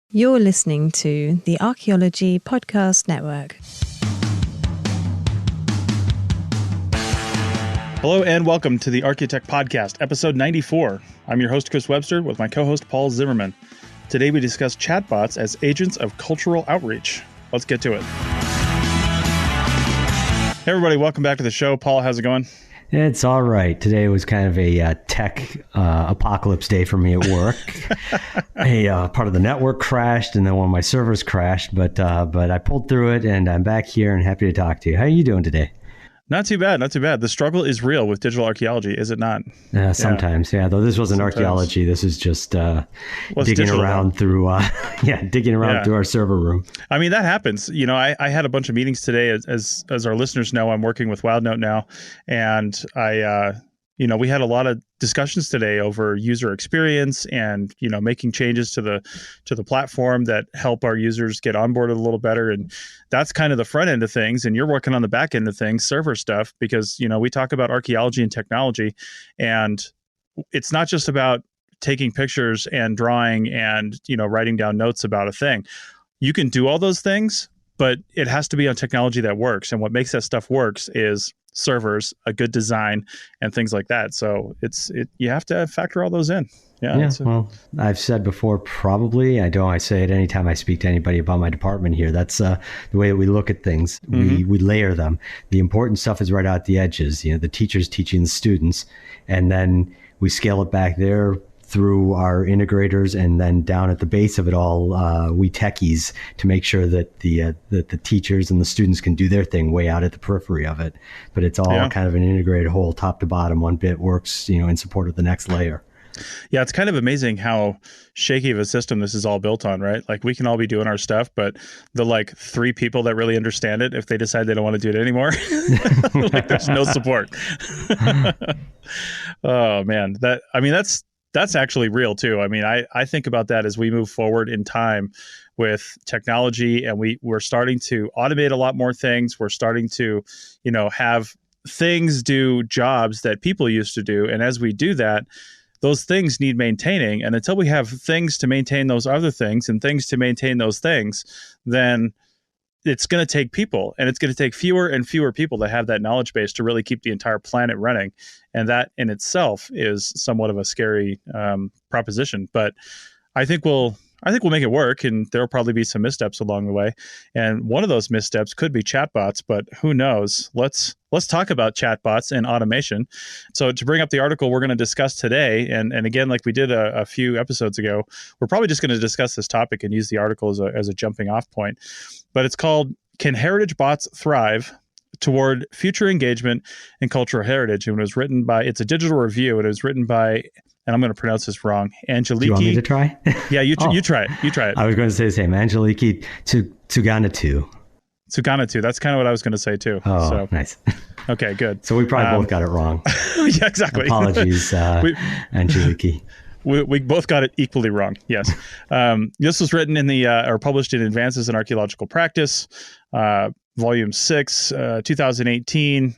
You're listening to the Archaeology Podcast Network. Hello and welcome to the Architect Podcast, episode 94. I'm your host, Chris Webster, with my co-host, Paul Zimmerman. Today we discuss chatbots as agents of cultural outreach. Let's get to it. Hey everybody, welcome back to the show. Paul, how's it going? It's all right. Today was kind of a tech apocalypse day for me at work. A part of the network crashed, and then one of my servers crashed. But I pulled through it, and I'm back here and happy to talk to you. How are you doing today? Not too bad, not too bad. The struggle is real with digital archaeology, is it not? Sometimes, yeah. Though this wasn't archaeology. This is just digging around through through our server room. I mean, that happens. You know, I had a bunch of meetings today. As our listeners know, I'm working with WildNote now, and we had a lot of discussions today over user experience and, making changes to the platform that help our users get onboarded a little better. And that's kind of the front end of things. And you're working on the back end of things, server stuff, because, we talk about archaeology and technology, and it's not just about taking pictures and drawing and, writing down notes about a thing. You can do all those things, but it has to be on technology that works. And what makes that stuff works is servers, a good design, and things like that. So you have to factor all those in. Well, I've said before, probably, I say it anytime I speak to anybody about my department here. That's the way that we look at things. Mm-hmm. We layer them. The important stuff is right out the edges. The teachers teaching the students, and then we scale it back there through our integrators, and then down at the base of it all, we techies, to make sure that the teachers and the students can do their thing way out at the periphery of it. But it's all kind of an integrated whole, top to bottom. One bit works, in support of the next layer. Yeah, it's kind of amazing how shaky of a system this is all built on, right? Like, we can all be doing our stuff, but the three people that really understand it, if they decide they don't want to do it anymore, there's no support. Oh man, that's actually real too. I mean, I think about that as we move forward in time with technology, and we're starting to automate a lot more things. We're starting to, have things do jobs that people used to do. And as we do that, those things need maintaining. And until we have things to maintain those other things and things to maintain those things, then it's going to take people, and it's going to take fewer and fewer people that have that knowledge base to really keep the entire planet running. And that in itself is somewhat of a scary proposition. But I think we'll make it work, and there'll probably be some missteps along the way. And one of those missteps could be chatbots, but who knows? Let's talk about chatbots and automation. So to bring up the article we're going to discuss today, and again, like we did a few episodes ago, we're probably just going to discuss this topic and use the article as a jumping off point. But it's called "Can Heritage Bots Thrive Toward Future Engagement and Cultural Heritage?" And it was written by, it's a digital review, and it was written by, and I'm going to pronounce this wrong, Angeliki. Do you want me to try? Yeah, you try it. You try it. I was going to say the same. Angeliki Tsuganatu. Tsuganatu. That's kind of what I was going to say too. Oh, so, nice. Okay, good. So we probably both got it wrong. Yeah, exactly. Apologies, Angeliki. We both got it equally wrong. Yes. This was written or published in Advances in Archaeological Practice, Volume 6, 2018.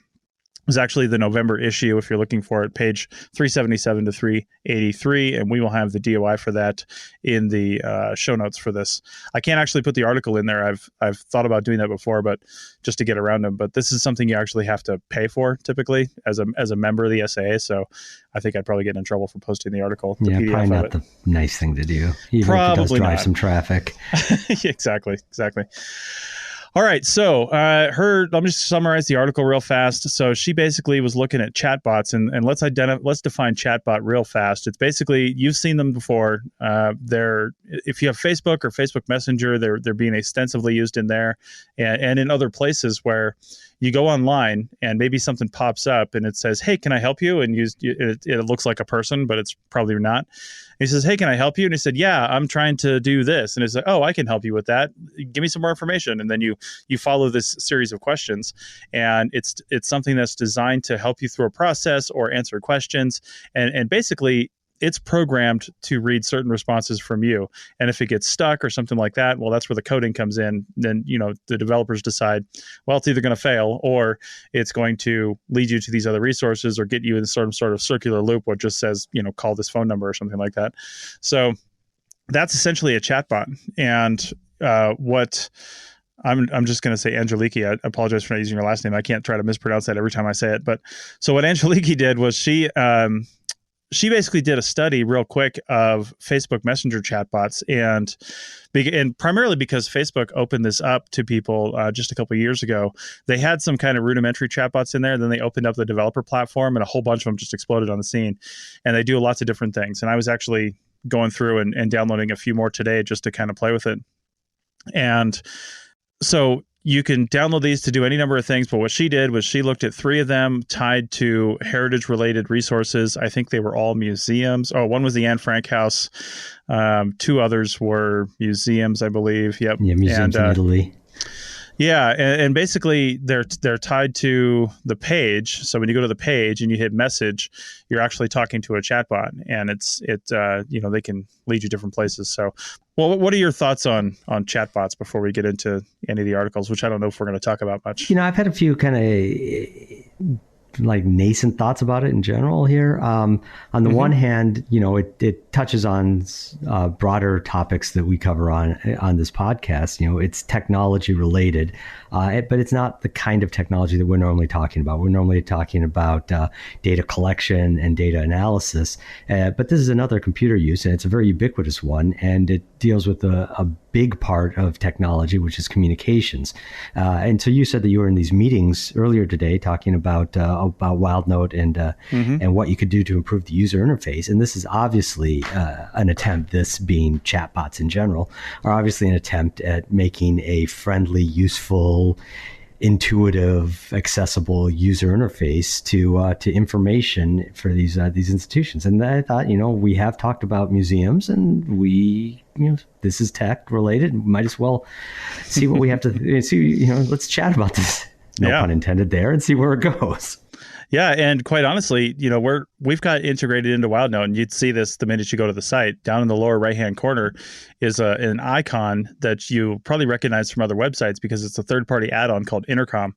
Was actually the November issue, if you're looking for it, page 377 to 383, and we will have the DOI for that in the show notes for this. I can't actually put the article in there. I've thought about doing that before, but just to get around them. But this is something you actually have to pay for typically as a member of the SAA. So I think I'd probably get in trouble for posting the article. The PDF probably not the nice thing to do. Even probably if it does drive some traffic. Exactly. All right, so let me just summarize the article real fast. So she basically was looking at chatbots, and let's define chatbot real fast. It's basically, you've seen them before. If you have Facebook or Facebook Messenger, they're being extensively used in there, and in other places where you go online and maybe something pops up and it says, "Hey, can I help you?" And it looks like a person, but it's probably not. And he says, "Hey, can I help you?" And he said, "Yeah, I'm trying to do this." And it's like, "Oh, I can help you with that. Give me some more information." And then you follow this series of questions, and it's something that's designed to help you through a process or answer questions, and basically it's programmed to read certain responses from you. And if it gets stuck or something like that, well, that's where the coding comes in. Then, the developers decide, well, it's either going to fail or it's going to lead you to these other resources or get you in some sort of circular loop, which just says, call this phone number or something like that. So that's essentially a chatbot. And what I'm just going to say Angeliki. I apologize for not using your last name. I can't try to mispronounce that every time I say it. But so what Angeliki did was she basically did a study real quick of Facebook Messenger chatbots, and primarily because Facebook opened this up to people just a couple of years ago. They had some kind of rudimentary chatbots in there. Then they opened up the developer platform, and a whole bunch of them just exploded on the scene. And they do lots of different things. And I was actually going through and downloading a few more today just to kind of play with it. And so you can download these to do any number of things, but what she did was she looked at 3 of them tied to heritage-related resources. I think they were all museums. Oh, one was the Anne Frank House. 2 others were museums, I believe. Yep. Yeah, museums in Italy. Yeah, and basically they're tied to the page. So when you go to the page and you hit message, you're actually talking to a chatbot, and they can lead you different places. So, well, what are your thoughts on chatbots before we get into any of the articles, which I don't know if we're going to talk about much? I've had a few kind of like nascent thoughts about it in general here. On the one hand, it touches on broader topics that we cover on this podcast. It's technology related, but it's not the kind of technology that we're normally talking about. We're normally talking about data collection and data analysis, but this is another computer use, and it's a very ubiquitous one, and it deals with a big part of technology, which is communications. And so you said that you were in these meetings earlier today talking about WildNote and what you could do to improve the user interface. And this is obviously an attempt, this being chatbots in general, are obviously an attempt at making a friendly, useful, intuitive, accessible user interface to information for these institutions. And I thought, we have talked about museums, and this is tech related. Might as well see what we have to see. Let's chat about this. No pun intended there, and see where it goes. Yeah, and quite honestly, we've got integrated into WildNote, and you'd see this the minute you go to the site. Down in the lower right-hand corner is an icon that you probably recognize from other websites because it's a third-party add-on called Intercom.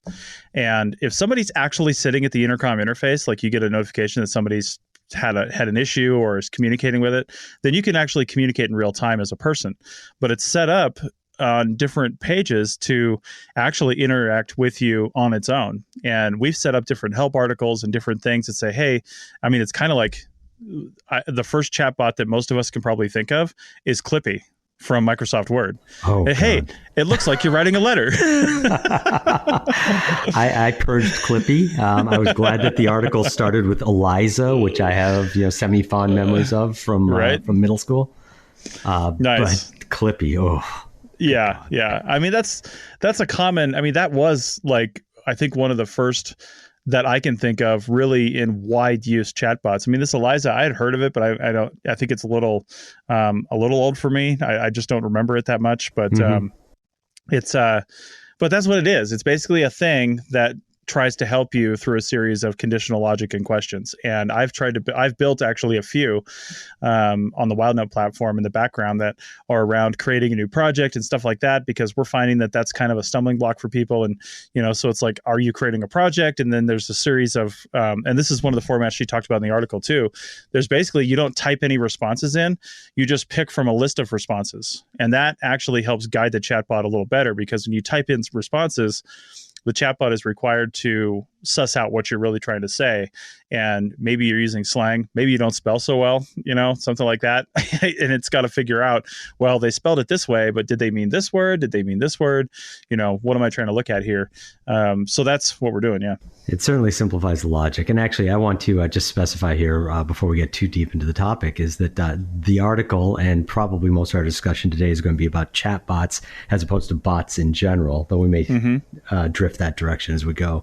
And if somebody's actually sitting at the Intercom interface, like you get a notification that somebody's had an issue or is communicating with it, then you can actually communicate in real time as a person. But it's set up on different pages to actually interact with you on its own. And we've set up different help articles and different things that say, hey, I mean, it's kind of like the first chatbot that most of us can probably think of is Clippy from Microsoft Word. Oh, hey, it looks like you're writing a letter. I purged Clippy. I was glad that the article started with Eliza, which I have semi-fond memories of from middle school. Nice. But Clippy, oh. Yeah. I mean, that's a common. I mean, that was like, I think one of the first that I can think of really in wide use chatbots. I mean, this Eliza, I had heard of it, but I think it's a little old for me. I just don't remember it that much, but but that's what it is. It's basically a thing that tries to help you through a series of conditional logic and questions. And I've built actually a few on the WildNote platform in the background that are around creating a new project and stuff like that, because we're finding that that's kind of a stumbling block for people. And, so it's like, are you creating a project? And then there's a series of, and this is one of the formats she talked about in the article too. There's basically, you don't type any responses in, you just pick from a list of responses. And that actually helps guide the chatbot a little better, because when you type in responses, the chatbot is required to suss out what you're really trying to say. And maybe you're using slang. Maybe you don't spell so well, something like that. And it's got to figure out, well, they spelled it this way, but did they mean this word? Did they mean this word? What am I trying to look at here? So that's what we're doing. Yeah. It certainly simplifies the logic. And actually, I want to just specify here before we get too deep into the topic is that the article and probably most of our discussion today is going to be about chatbots as opposed to bots in general, though we may drift that direction as we go.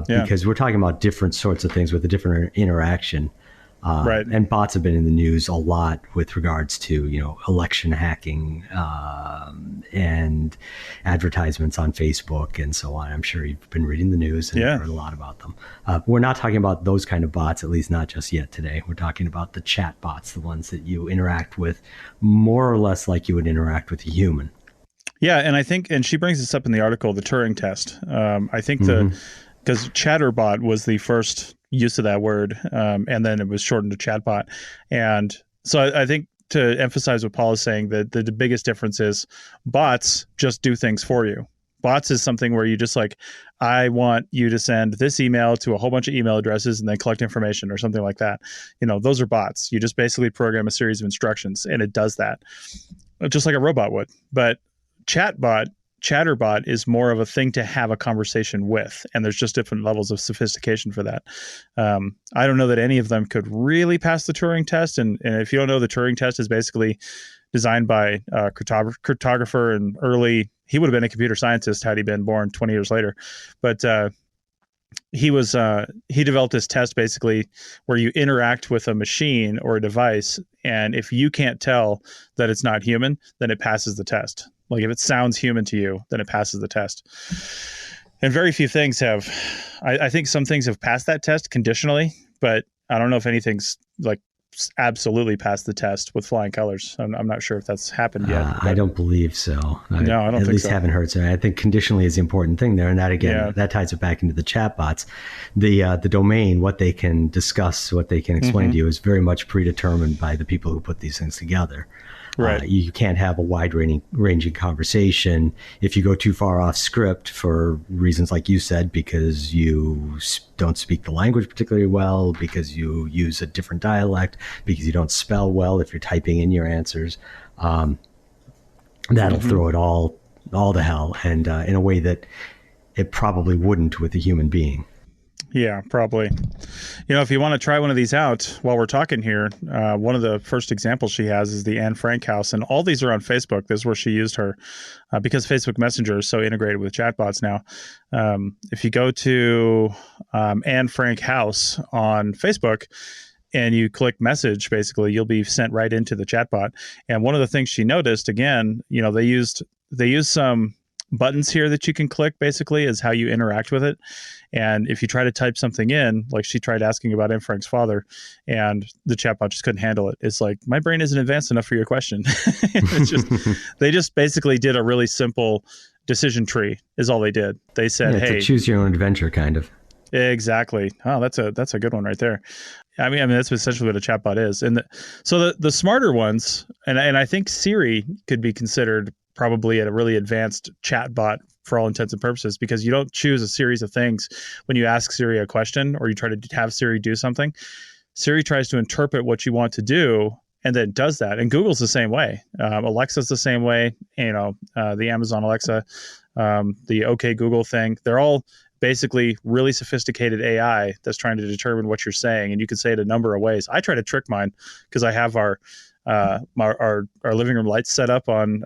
Because we're talking about different sorts of things with a different interaction. Right. And bots have been in the news a lot with regards to, election hacking and advertisements on Facebook and so on. I'm sure you've been reading the news and heard a lot about them. We're not talking about those kind of bots, at least not just yet today. We're talking about the chat bots, the ones that you interact with more or less like you would interact with a human. Yeah, and I think, and she brings this up in the article, the Turing test. I think because Chatterbot was the first use of that word, and then it was shortened to chatbot. And so I think to emphasize what Paul is saying, that the biggest difference is bots just do things for you. Bots is something where you just like, I want you to send this email to a whole bunch of email addresses and then collect information or something like that. Those are bots. You just basically program a series of instructions and it does that just like a robot would. But Chatterbot is more of a thing to have a conversation with, and there's just different levels of sophistication for that. I don't know that any of them could really pass the Turing test, and if you don't know, the Turing test is basically designed by a cryptographer and he would have been a computer scientist had he been born 20 years later, but he developed this test basically where you interact with a machine or a device, and if you can't tell that it's not human, then it passes the test. Like if it sounds human to you, then it passes the test. And very few things have, I think some things have passed that test conditionally, but I don't know if anything's like absolutely passed the test with flying colors. I'm not sure if that's happened yet. I don't believe so. No, I don't think so. At least haven't heard so. I think conditionally is the important thing there. And that, again, that ties it back into the chatbots. The domain, what they can discuss, what they can explain to you is very much predetermined by the people who put these things together. Right. You can't have a wide-ranging conversation if you go too far off script for reasons like you said, because you don't speak the language particularly well, because you use a different dialect, because you don't spell well if you're typing in your answers. That'll throw it all to hell, and in a way that it probably wouldn't with a human being. Yeah, probably. If you want to try one of these out while we're talking here, one of the first examples she has is the Anne Frank house. And all these are on Facebook. This is where she used her, because Facebook Messenger is so integrated with chatbots now. If you go to Anne Frank house on Facebook and you click message, basically, you'll be sent right into the chatbot. And one of the things she noticed, again, they used some buttons here that you can click, basically, is how you interact with it. And if you try to type something in, like she tried asking about Anne Frank's father, and the chatbot just couldn't handle it. It's like, my brain isn't advanced enough for your question. They just basically did a really simple decision tree is all they did. They said, it's hey, a choose your own adventure kind of. Exactly. Oh, that's a good one right there. I mean, that's essentially what a chatbot is. And so the smarter ones, and I think Siri could be considered probably a really advanced chatbot for all intents and purposes, because you don't choose a series of things when you ask Siri a question or you try to have Siri do something. Siri tries to interpret what you want to do and then does that. And Google's the same way. Alexa's the same way. The Amazon Alexa, the OK Google thing, they're all basically really sophisticated AI that's trying to determine what you're saying. And you can say it a number of ways. I try to trick mine because I have our living room lights set up on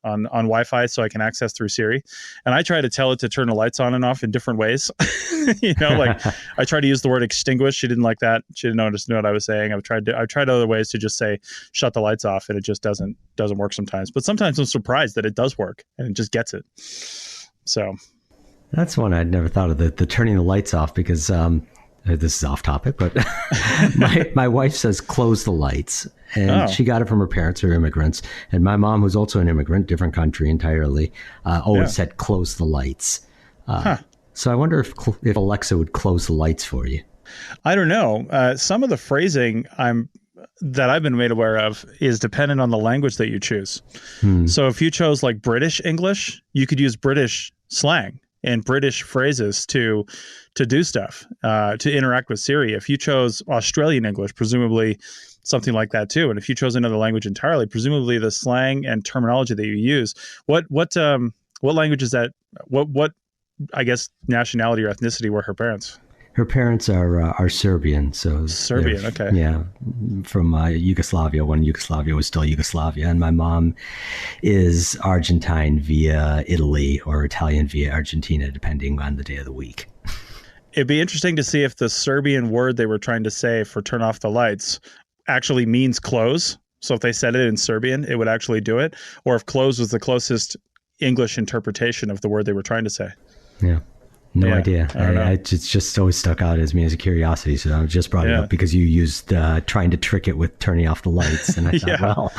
Wi-Fi so I can access through Siri. And I try to tell it to turn the lights on and off in different ways. Like I tried to use the word extinguish. She didn't like that. She didn't know what I was saying. I've tried other ways to just say, shut the lights off. And it just doesn't work sometimes. But sometimes I'm surprised that it does work and it just gets it. So that's one I'd never thought of, the turning the lights off, because this is off topic, but my wife says close the lights, and she got it from her parents who are immigrants. And my mom, who's also an immigrant, different country entirely, always said close the lights. So I wonder if Alexa would close the lights for you. I don't know. Some of the phrasing that I've been made aware of is dependent on the language that you choose. So if you chose like British English, you could use British slang and British phrases to do stuff, to interact with Siri. If you chose Australian English, presumably something like that too. And if you chose another language entirely, presumably the slang and terminology that you use. What language is that? What I guess nationality or ethnicity were her parents? Her parents are Serbian, so Serbian. Okay, yeah, from Yugoslavia when Yugoslavia was still Yugoslavia, and my mom is Argentine via Italy or Italian via Argentina, depending on the day of the week. It'd be interesting to see if the Serbian word they were trying to say for turn off the lights actually means close. So if they said it in Serbian, it would actually do it, or if close was the closest English interpretation of the word they were trying to say. Yeah. No idea. It's just always stuck out as me as a curiosity. So I just brought it up because you used trying to trick it with turning off the lights. And I thought, well,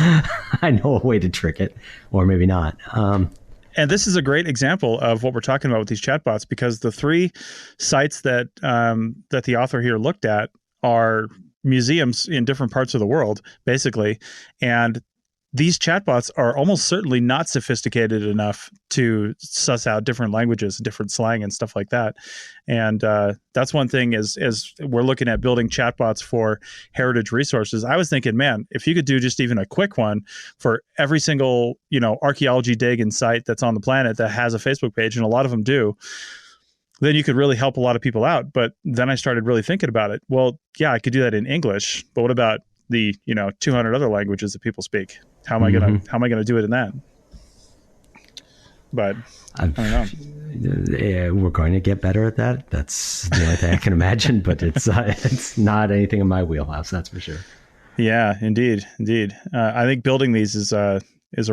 I know a way to trick it, or maybe not. And this is a great example of what we're talking about with these chatbots, because the three sites that the author here looked at are museums in different parts of the world, basically. And these chatbots are almost certainly not sophisticated enough to suss out different languages, different slang and stuff like that. And that's one thing as we're looking at building chatbots for heritage resources. I was thinking, man, if you could do just even a quick one for every single, archaeology dig and site that's on the planet that has a Facebook page, and a lot of them do, then you could really help a lot of people out. But then I started really thinking about it. Well, yeah, I could do that in English, but what about the 200 other languages that people speak? How am I gonna do it in that? But I don't know. We're going to get better at that. That's the only thing I can imagine. But it's not anything in my wheelhouse, that's for sure. Yeah, indeed. I think building these is a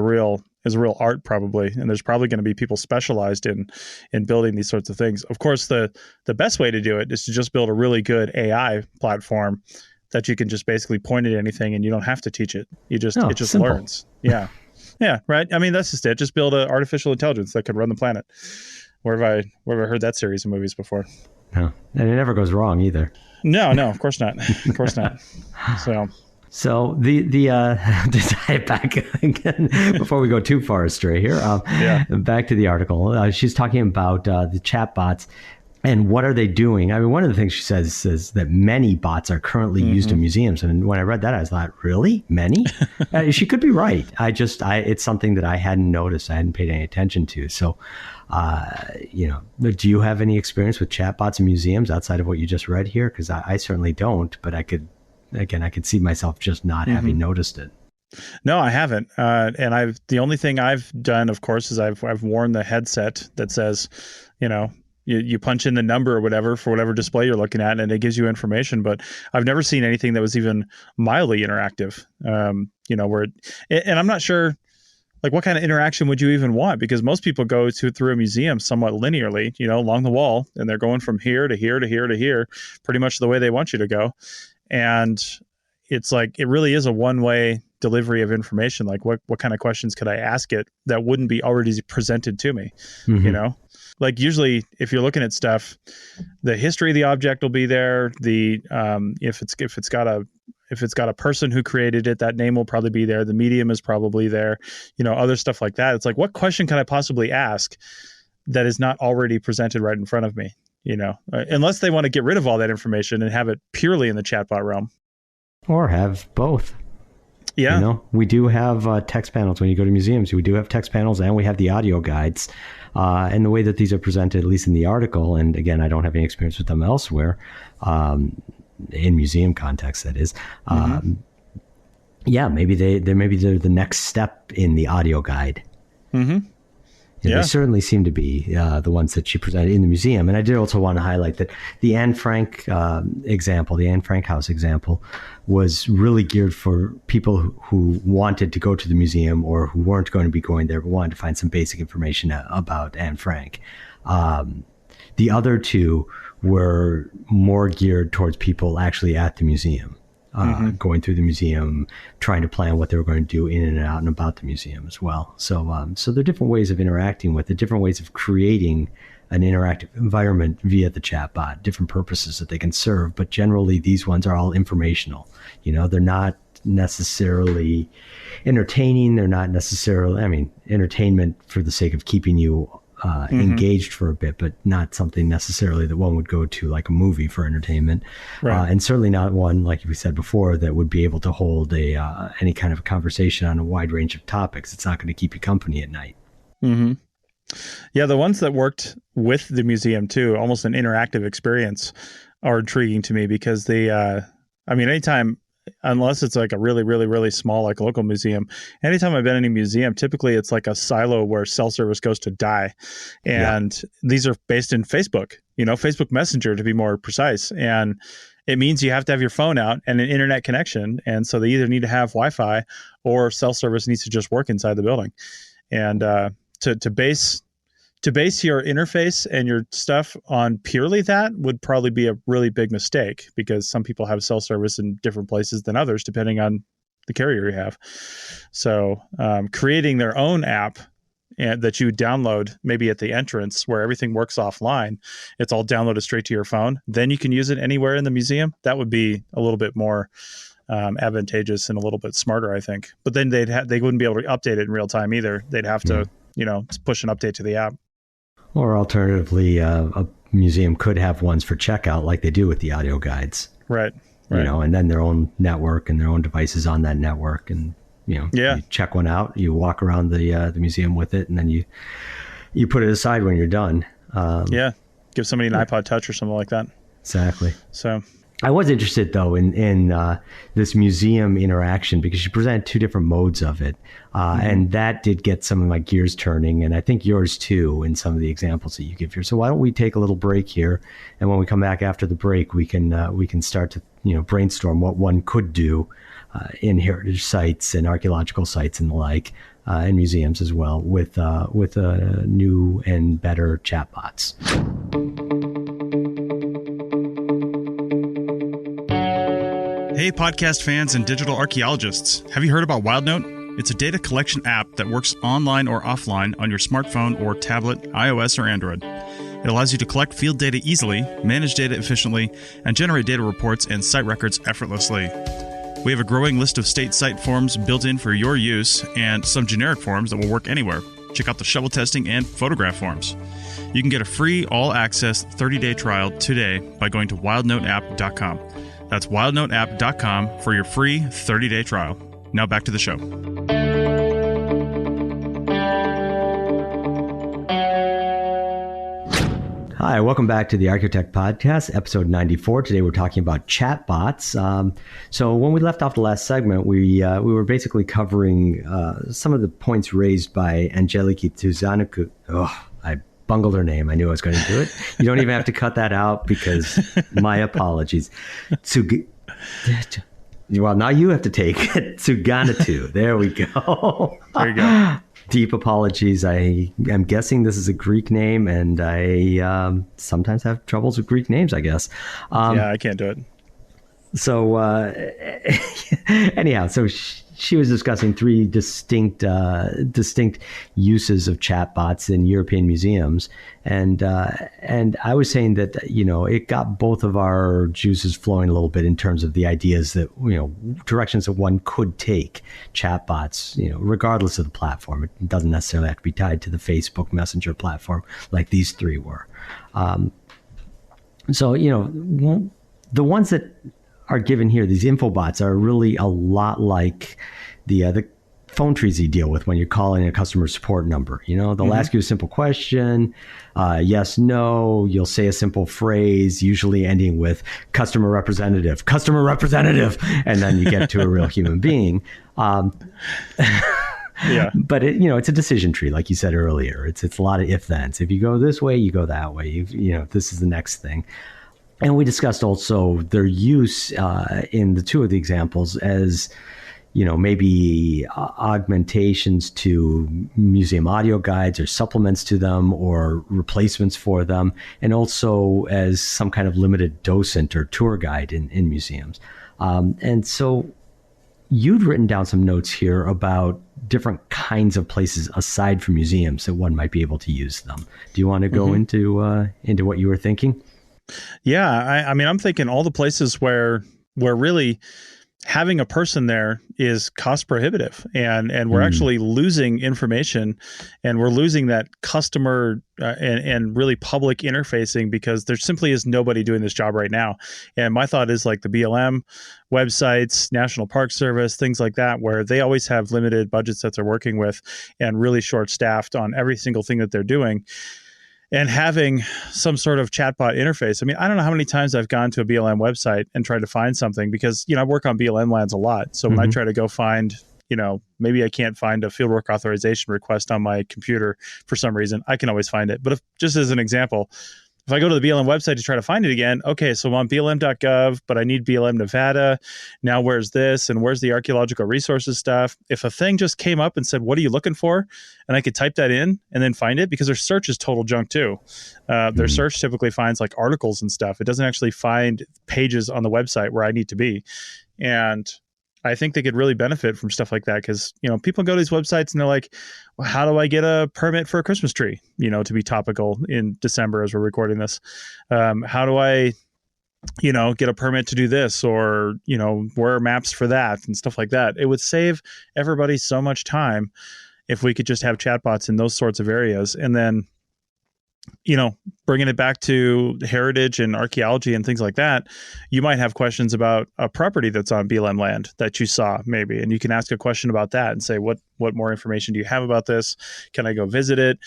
real art, probably, and there's probably going to be people specialized in building these sorts of things. Of course, the best way to do it is to just build a really good AI platform that you can just basically point at anything and you don't have to teach it. It just simple. learns. Yeah. Yeah. Right. I mean, that's just it. Just build an artificial intelligence that could run the planet. Where have I heard that series of movies before? No. And it never goes wrong either. No, of course not. Of course not. So the to tie it back again before we go too far astray here, back to the article. She's talking about the chatbots and what are they doing. I mean, one of the things she says is that many bots are currently used in museums. And when I read that, I thought, really? Many? She could be right. It's something that I hadn't noticed. I hadn't paid any attention to. So, do you have any experience with chatbots in museums outside of what you just read here? Because I certainly don't, but I could see myself just not having noticed it. No, I haven't. And the only thing I've done, of course, is I've worn the headset that says, you punch in the number or whatever for whatever display you're looking at, and it gives you information. But I've never seen anything that was even mildly interactive. And I'm not sure, like, what kind of interaction would you even want? Because most people go through a museum somewhat linearly, along the wall, and they're going from here to here to here to here, pretty much the way they want you to go. And it's like, it really is a one-way delivery of information. Like, what kind of questions could I ask it that wouldn't be already presented to me? Like, usually if you're looking at stuff, the history of the object will be there. The if it's got a person who created it, that name will probably be there. The medium is probably there. Other stuff like that. It's like, what question can I possibly ask that is not already presented right in front of me? Unless they want to get rid of all that information and have it purely in the chatbot realm, or have both. Yeah. We do have text panels when you go to museums. We do have text panels, and we have the audio guides. And the way that these are presented, at least in the article, and again, I don't have any experience with them elsewhere, in museum context, that is. Maybe they're the next step in the audio guide. They certainly seem to be the ones that she presented in the museum. And I did also want to highlight that the Anne Frank example, the Anne Frank house example, was really geared for people who wanted to go to the museum or who weren't going to be going there but wanted to find some basic information about Anne Frank. The other two were more geared towards people actually at the museum. Going through the museum, trying to plan what they were going to do in and out and about the museum as well. So there are different ways of interacting with it, different ways of creating an interactive environment via the chatbot, different purposes that they can serve. But generally, these ones are all informational. They're not necessarily entertaining. They're not necessarily, entertainment for the sake of keeping you engaged for a bit, but not something necessarily that one would go to like a movie for entertainment. Right. And certainly not one, like we said before, that would be able to hold any kind of conversation on a wide range of topics. It's not going to keep you company at night. Yeah, the ones that worked with the museum too, almost an interactive experience, are intriguing to me because they, anytime, unless it's like a really, really, really small, like local museum, anytime I've been in a museum, typically it's like a silo where cell service goes to die. And these are based in Facebook, Facebook Messenger to be more precise. And it means you have to have your phone out and an internet connection. And so they either need to have Wi-Fi or cell service needs to just work inside the building. And to base your interface and your stuff on purely that would probably be a really big mistake, because some people have cell service in different places than others, depending on the carrier you have. So creating their own app and that you download maybe at the entrance where everything works offline. It's all downloaded straight to your phone. Then you can use it anywhere in the museum. That would be a little bit more advantageous and a little bit smarter, I think. But then they wouldn't be able to update it in real time either. They'd have to, push an update to the app. Or alternatively, a museum could have ones for checkout like they do with the audio guides. Right. And then their own network and their own devices on that network. And, you check one out, you walk around the museum with it, and then you put it aside when you're done. Give somebody an iPod Touch or something like that. Exactly. So I was interested, though, in this museum interaction, because you present two different modes of it. And that did get some of my gears turning, and I think yours too, in some of the examples that you give here. So why don't we take a little break here, and when we come back after the break, we can start to brainstorm what one could do in heritage sites and archaeological sites and the like, and museums as well, with new and better chatbots. Hey, podcast fans and digital archaeologists. Have you heard about WildNote? It's a data collection app that works online or offline on your smartphone or tablet, iOS or Android. It allows you to collect field data easily, manage data efficiently, and generate data reports and site records effortlessly. We have a growing list of state site forms built in for your use, and some generic forms that will work anywhere. Check out the shovel testing and photograph forms. You can get a free all-access 30-day trial today by going to wildnoteapp.com. That's wildnoteapp.com for your free 30-day trial. Now back to the show. Hi, welcome back to the Archaeotech Podcast, episode 94. Today we're talking about chatbots. So when we left off the last segment, we were basically covering some of the points raised by Angeliki Tuzanaku. Oh, I bungled her name. I knew I was going to do it. You don't even have to cut that out, because my apologies. Well, now you have to take it. Tsuganatu. There we go. There you go. Deep apologies. I am guessing this is a Greek name, and I sometimes have troubles with Greek names, I guess. I can't do it. So anyhow, so she was discussing three distinct uses of chatbots in European museums, and I was saying that it got both of our juices flowing a little bit in terms of the ideas that directions that one could take chatbots, regardless of the platform. It doesn't necessarily have to be tied to the Facebook Messenger platform like these three were. So the ones that are given here, these infobots, are really a lot like the phone trees you deal with when you're calling a customer support number. They'll ask you a simple question, yes, no. You'll say a simple phrase, usually ending with customer representative, and then you get to a real human being. Yeah. But it's a decision tree, like you said earlier. It's a lot of if-thens. If you go this way, you go that way. This is the next thing. And we discussed also their use in the two of the examples as, maybe augmentations to museum audio guides or supplements to them or replacements for them, and also as some kind of limited docent or tour guide in museums. And so you'd written down some notes here about different kinds of places aside from museums that one might be able to use them. Do you want to go into what you were thinking? Yeah, I mean, I'm thinking all the places where really having a person there is cost prohibitive, and we're actually losing information, and we're losing that customer and really public interfacing, because there simply is nobody doing this job right now. And my thought is like the BLM websites, National Park Service, things like that, where they always have limited budgets that they're working with and really short staffed on every single thing that they're doing. And having some sort of chatbot interface. I mean, I don't know how many times I've gone to a BLM website and tried to find something, because, I work on BLM lands a lot. So when I try to go find, maybe I can't find a fieldwork authorization request on my computer for some reason, I can always find it. But just as an example, if I go to the BLM website to try to find it again, okay, so I'm on BLM.gov, but I need BLM Nevada. Now where's this? And where's the archaeological resources stuff? If a thing just came up and said, what are you looking for? And I could type that in and then find it, because their search is total junk too. Their search typically finds like articles and stuff. It doesn't actually find pages on the website where I need to be. And I think they could really benefit from stuff like that because, people go to these websites and they're like, well, how do I get a permit for a Christmas tree, to be topical in December as we're recording this? How do I, get a permit to do this or, where are maps for that and stuff like that? It would save everybody so much time if we could just have chatbots in those sorts of areas. And then, bringing it back to heritage and archaeology and things like that, you might have questions about a property that's on BLM land that you saw maybe, and you can ask a question about that and say, what more information do you have about this? Can I go visit it?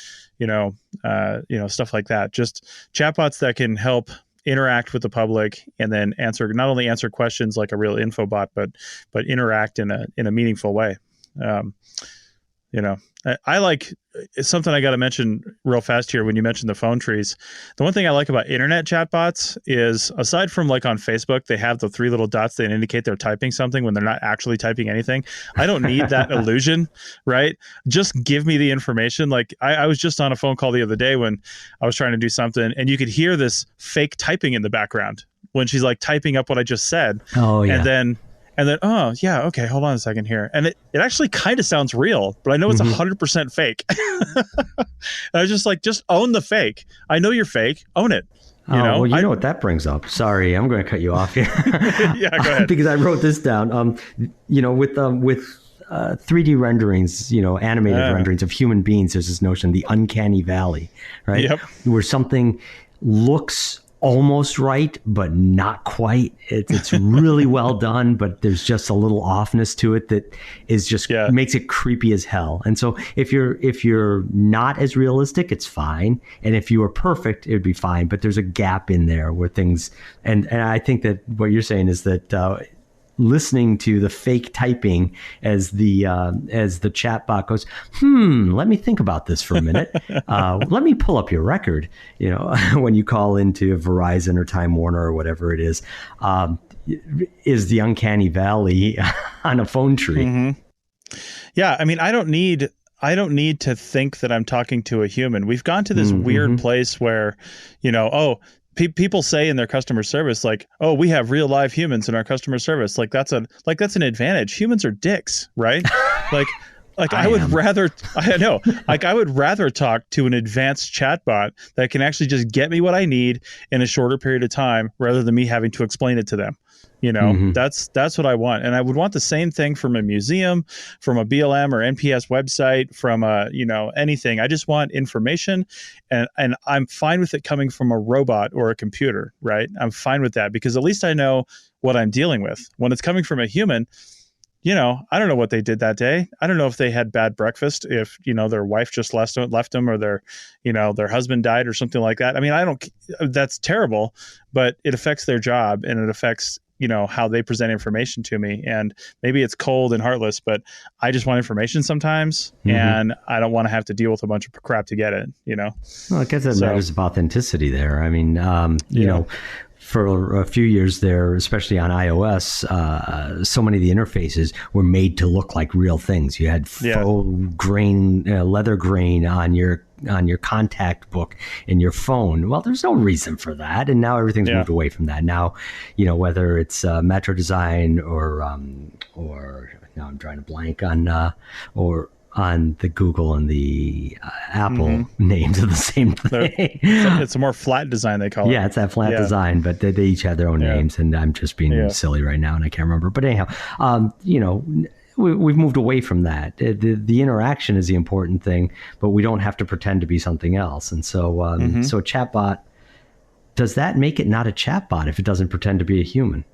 Stuff like that. Just chatbots that can help interact with the public and then not only answer questions like a real info bot, but interact in a meaningful way. I like something I got to mention real fast here when you mentioned the phone trees. The one thing I like about internet chatbots is, aside from like on Facebook, they have the 3 little dots that indicate they're typing something when they're not actually typing anything. I don't need that illusion, right? Just give me the information. Like I was just on a phone call the other day when I was trying to do something, and you could hear this fake typing in the background when she's like typing up what I just said. Oh, yeah. And then, oh, yeah, okay, hold on a second here. And it actually kind of sounds real, but I know it's 100% fake. And I was just like, just own the fake. I know you're fake. Own it. Well, you know what that brings up. Sorry, I'm going to cut you off here. Yeah, go ahead. Because I wrote this down. With 3D renderings, animated renderings of human beings, there's this notion, the uncanny valley, right? Yep. Where something looks almost right, but not quite. It's really well done, but there's just a little offness to it that is just makes it creepy as hell. And so if you're not as realistic, it's fine. And if you are perfect, it would be fine. But there's a gap in there where things, and I think that what you're saying is that listening to the fake typing as the chatbot goes, let me think about this for a minute. Let me pull up your record. When you call into Verizon or Time Warner or whatever it is the uncanny valley on a phone tree. Mm-hmm. Yeah, I mean, I don't need to think that I'm talking to a human. We've gone to this weird place where, people say in their customer service, like, oh, we have real live humans in our customer service. Like that's an advantage. Humans are dicks, right? I would rather talk to an advanced chatbot that can actually just get me what I need in a shorter period of time rather than me having to explain it to them. That's what I want. And I would want the same thing from a museum, from a BLM or NPS website, from anything. I just want information, and I'm fine with it coming from a robot or a computer, right? I'm fine with that because at least I know what I'm dealing with. When it's coming from a human, I don't know what they did that day. I don't know if they had bad breakfast, if, their wife just left them, or their husband died or something like that. I mean, that's terrible, but it affects their job and it affects, how they present information to me. And maybe it's cold and heartless, but I just want information sometimes, and I don't want to have to deal with a bunch of crap to get it, Well, I guess that matters of authenticity there. I mean, for a few years there, especially on iOS, so many of the interfaces were made to look like real things. You had faux grain, leather grain on your contact book in your phone. Well, there's no reason for that, and now everything's moved away from that. Now, whether it's Metro Design or now I'm trying to blank on or on the Google and the Apple names of the same thing. It's a more flat design, they call it. Yeah, it's that flat design, but they each have their own names, and I'm just being silly right now, and I can't remember. But anyhow, we've moved away from that. The interaction is the important thing, but we don't have to pretend to be something else. And so, so a chatbot, does that make it not a chatbot if it doesn't pretend to be a human?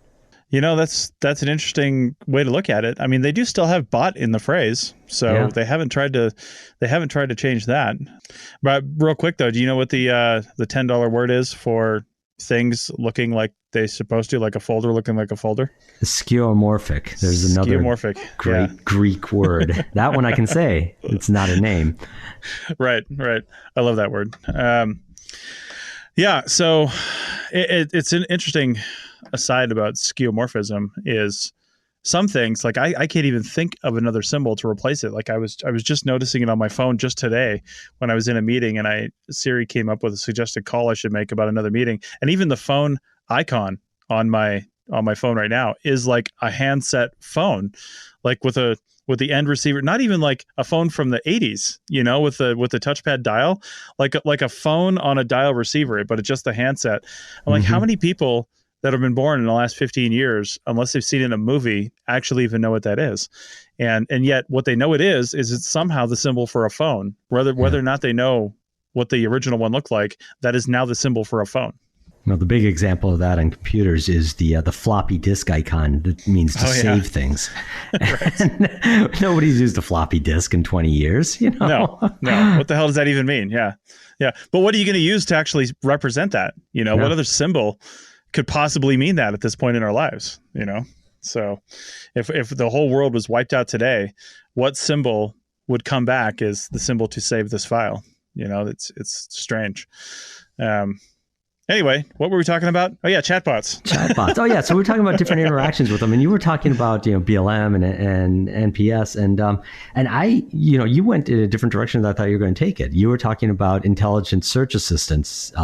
That's an interesting way to look at it. I mean, they do still have bot in the phrase, so they haven't tried to change that. But real quick though, do you know what the $10 word is for things looking like they're supposed to, like a folder looking like a folder? Skeuomorphic. There's another great Greek word. That one I can say. It's not a name. Right. I love that word. So it's an interesting aside about skeuomorphism is some things like I can't even think of another symbol to replace it. Like I was just noticing it on my phone just today when I was in a meeting, and Siri came up with a suggested call I should make about another meeting, and even the phone icon on my on my phone right now is like a handset phone, like with the end receiver, not even like a phone from the 80s, with the touchpad dial, like a phone on a dial receiver, but it's just a handset. I'm like, how many people that have been born in the last 15 years, unless they've seen it in a movie, actually even know what that is? And yet what they know it is it's somehow the symbol for a phone, whether or not they know what the original one looked like. That is now the symbol for a phone. Well, the big example of that on computers is the floppy disk icon that means to save things. Nobody's used a floppy disk in 20 years, No. What the hell does that even mean? Yeah. But what are you going to use to actually represent that? What other symbol could possibly mean that at this point in our lives? So if the whole world was wiped out today, what symbol would come back as the symbol to save this file? It's strange. Anyway, what were we talking about? Oh yeah, chatbots. Oh yeah, so we're talking about different interactions with them, and you were talking about BLM and NPS, and I, you went in a different direction than I thought you were going to take it. You were talking about intelligent search assistants,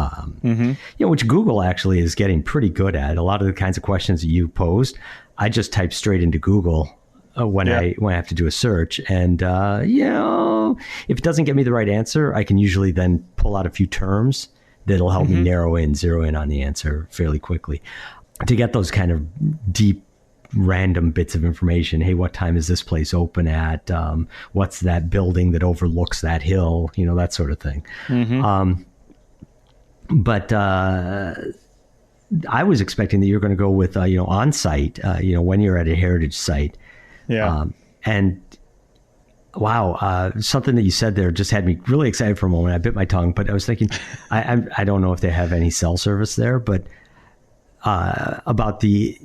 which Google actually is getting pretty good at. A lot of the kinds of questions that you posed, I just type straight into Google when I have to do a search, and if it doesn't get me the right answer, I can usually then pull out a few terms that'll help me zero in on the answer fairly quickly. To get those kind of deep, random bits of information, hey, what time is this place open at? What's that building that overlooks that hill? That sort of thing. But I was expecting that you're going to go with, on-site, when you're at a heritage site. Yeah. And wow, something that you said there just had me really excited for a moment. I bit my tongue, but I was thinking, I don't know if they have any cell service there, but about the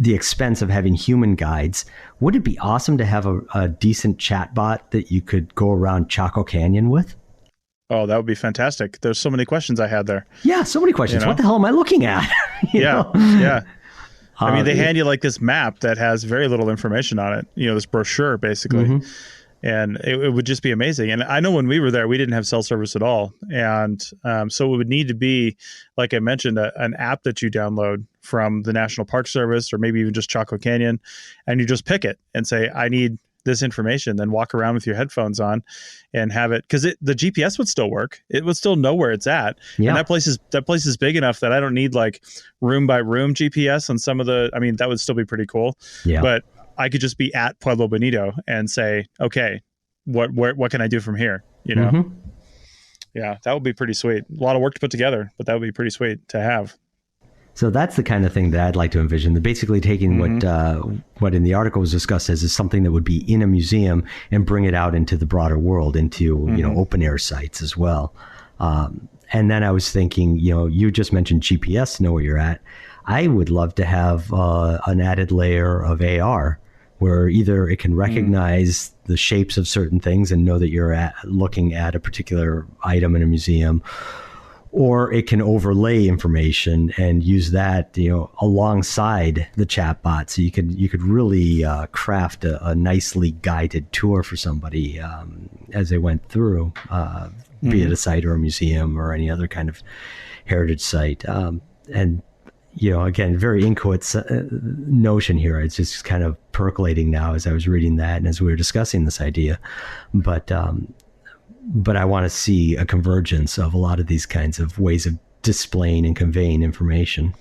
expense of having human guides, would it be awesome to have a decent chat bot that you could go around Chaco Canyon with? Oh, that would be fantastic. There's so many questions I had there. Yeah, so many questions. What the hell am I looking at? Yeah. I mean, they hand you like this map that has very little information on it, this brochure basically. And it would just be amazing. And I know when we were there, we didn't have cell service at all. And so it would need to be, like I mentioned, an app that you download from the National Park Service or maybe even just Chaco Canyon. And you just pick it and say, I need this information, then walk around with your headphones on and have it, because the GPS would still work. It would still know where it's at. And that place is big enough that I don't need like room by room GPS on some of that would still be pretty cool. Yeah. But I could just be at Pueblo Bonito and say, okay, what can I do from here? Yeah, that would be pretty sweet. A lot of work to put together, but that would be pretty sweet to have. So that's the kind of thing that I'd like to envision. They're basically taking what in the article was discussed as is something that would be in a museum and bring it out into the broader world, into open air sites as well. And then I was thinking, you just mentioned GPS to know where you're at. I would love to have an added layer of AR, where either it can recognize the shapes of certain things and know that you're looking at a particular item in a museum, or it can overlay information and use that, alongside the chatbot. So you could really craft a nicely guided tour for somebody as they went through, be it a site or a museum or any other kind of heritage site. And again, very inchoate notion here. It's just kind of percolating now as I was reading that and as we were discussing this idea. But I want to see a convergence of a lot of these kinds of ways of displaying and conveying information.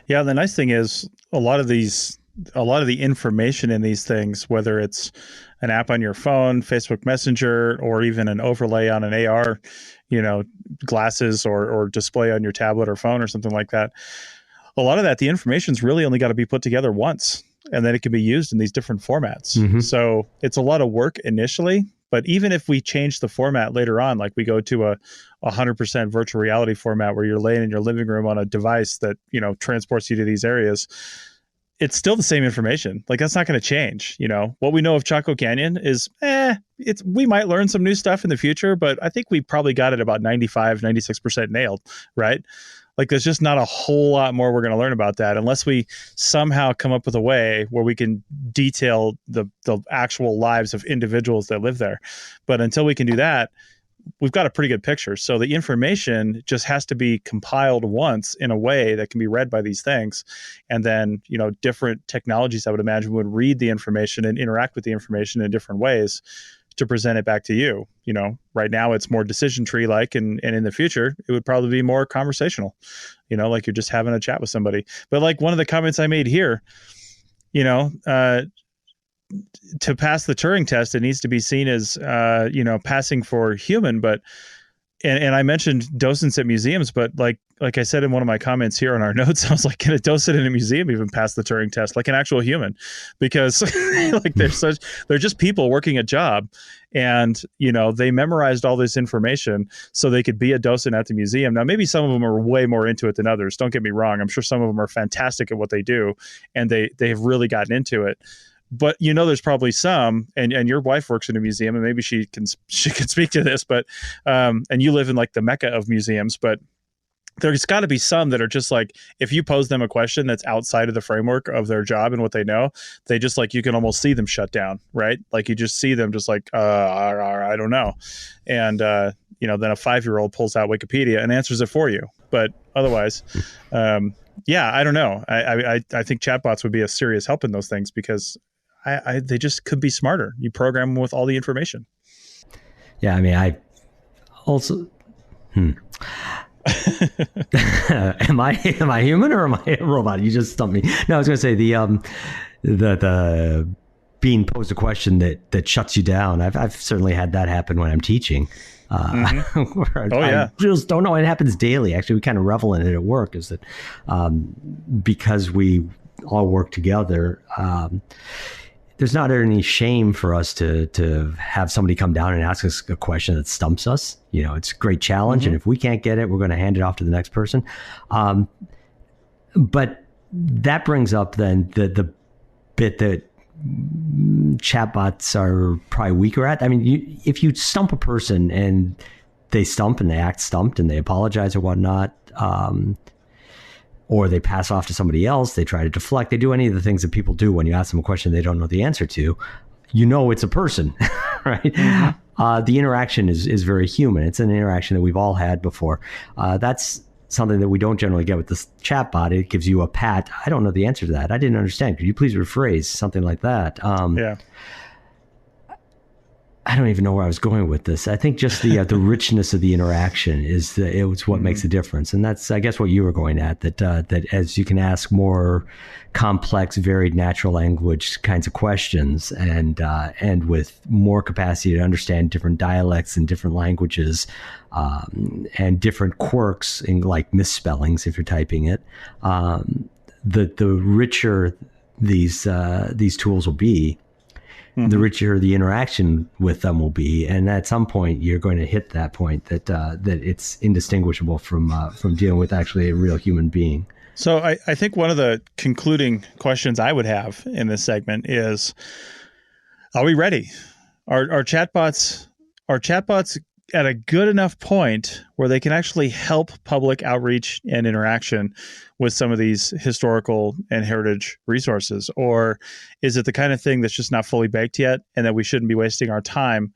Yeah, the nice thing is a lot of the information in these things, whether it's an app on your phone, Facebook Messenger, or even an overlay on an AR, glasses or display on your tablet or phone or something like that. A lot of that, the information's really only got to be put together once, and then it can be used in these different formats. So it's a lot of work initially. But even if we change the format later on, like we go to a 100% virtual reality format where you're laying in your living room on a device that, transports you to these areas, it's still the same information. Like that's not going to change. What we know of Chaco Canyon is, we might learn some new stuff in the future, but I think we probably got it about 95, 96% nailed, right? Like there's just not a whole lot more we're going to learn about that unless we somehow come up with a way where we can detail the actual lives of individuals that live there. But until we can do that, we've got a pretty good picture. So the information just has to be compiled once in a way that can be read by these things. And then, different technologies, I would imagine, would read the information and interact with the information in different ways to present it back to you. Right now it's more decision tree like, and in the future it would probably be more conversational, like you're just having a chat with somebody. But like one of the comments I made here, to pass the Turing test, it needs to be seen as, passing for human. But, and I mentioned docents at museums, but like I said in one of my comments here on our notes, I was like, can a docent in a museum even pass the Turing test, like an actual human? Because like they're just people working a job, and, they memorized all this information so they could be a docent at the museum. Now, maybe some of them are way more into it than others. Don't get me wrong. I'm sure some of them are fantastic at what they do, and they have really gotten into it. But there's probably some, and your wife works in a museum, and maybe she can speak to this, but and you live in like the mecca of museums, but there's got to be some that are just like, if you pose them a question that's outside of the framework of their job and what they know, they just like, you can almost see them shut down, right? Like you just see them just like, I don't know. And, then a 5-year-old pulls out Wikipedia and answers it for you. But otherwise, I don't know. I think chatbots would be a serious help in those things, because they just could be smarter. You program them with all the information. Yeah, I mean, I also... am I human or am I a robot? You just stumped me. No, I was going to say the being posed a question that shuts you down. I've certainly had that happen when I'm teaching. I just don't know. It happens daily. Actually, we kind of revel in it at work. Is that because we all work together? There's not any shame for us to have somebody come down and ask us a question that stumps us. It's a great challenge. And if we can't get it, we're going to hand it off to the next person. But that brings up then the bit that chatbots are probably weaker at. I mean, if you stump a person and they stump and they act stumped and they apologize or whatnot, or they pass off to somebody else, they try to deflect, they do any of the things that people do when you ask them a question they don't know the answer to, it's a person, right? Mm-hmm. The interaction is very human. It's an interaction that we've all had before. That's something that we don't generally get with this chatbot. It gives you a pat. I don't know the answer to that. I didn't understand. Could you please rephrase something like that? I don't even know where I was going with this. I think just the richness of the interaction it's what makes a difference, and that's, I guess, what you were going at. That as you can ask more complex, varied natural language kinds of questions, and with more capacity to understand different dialects and different languages, and different quirks in like misspellings if you're typing it, the richer these tools will be. Mm-hmm. The richer the interaction with them will be, and at some point you're going to hit that point that it's indistinguishable from dealing with actually a real human being. So I think one of the concluding questions I would have in this segment is: are we ready? Are chatbots at a good enough point where they can actually help public outreach and interaction with some of these historical and heritage resources? Or is it the kind of thing that's just not fully baked yet, and that we shouldn't be wasting our time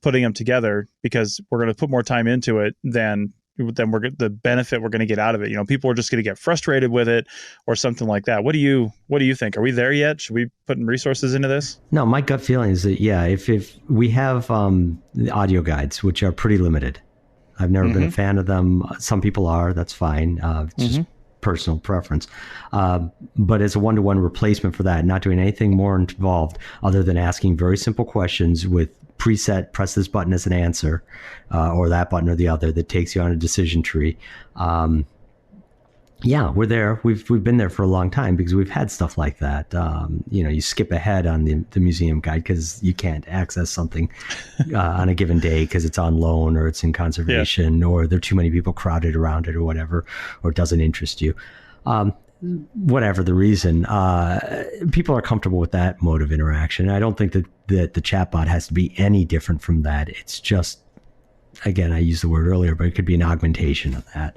putting them together, because we're going to put more time into it than the benefit we're going to get out of it? People are just going to get frustrated with it or something like that. What do you think? Are we there yet? Should we put resources into this? No, my gut feeling is that, if we have the audio guides, which are pretty limited. I've never been a fan of them. Some people are, that's fine. It's just personal preference. But as a one-to-one replacement for that, not doing anything more involved other than asking very simple questions with preset, press this button as an answer, or that button or the other that takes you on a decision tree. We're there. We've been there for a long time because we've had stuff like that. You skip ahead on the museum guide because you can't access something on a given day because it's on loan or it's in conservation, or there are too many people crowded around it or whatever, or it doesn't interest you. Whatever the reason, people are comfortable with that mode of interaction. I don't think that the chatbot has to be any different from that. It's just, again, I used the word earlier, but it could be an augmentation of that.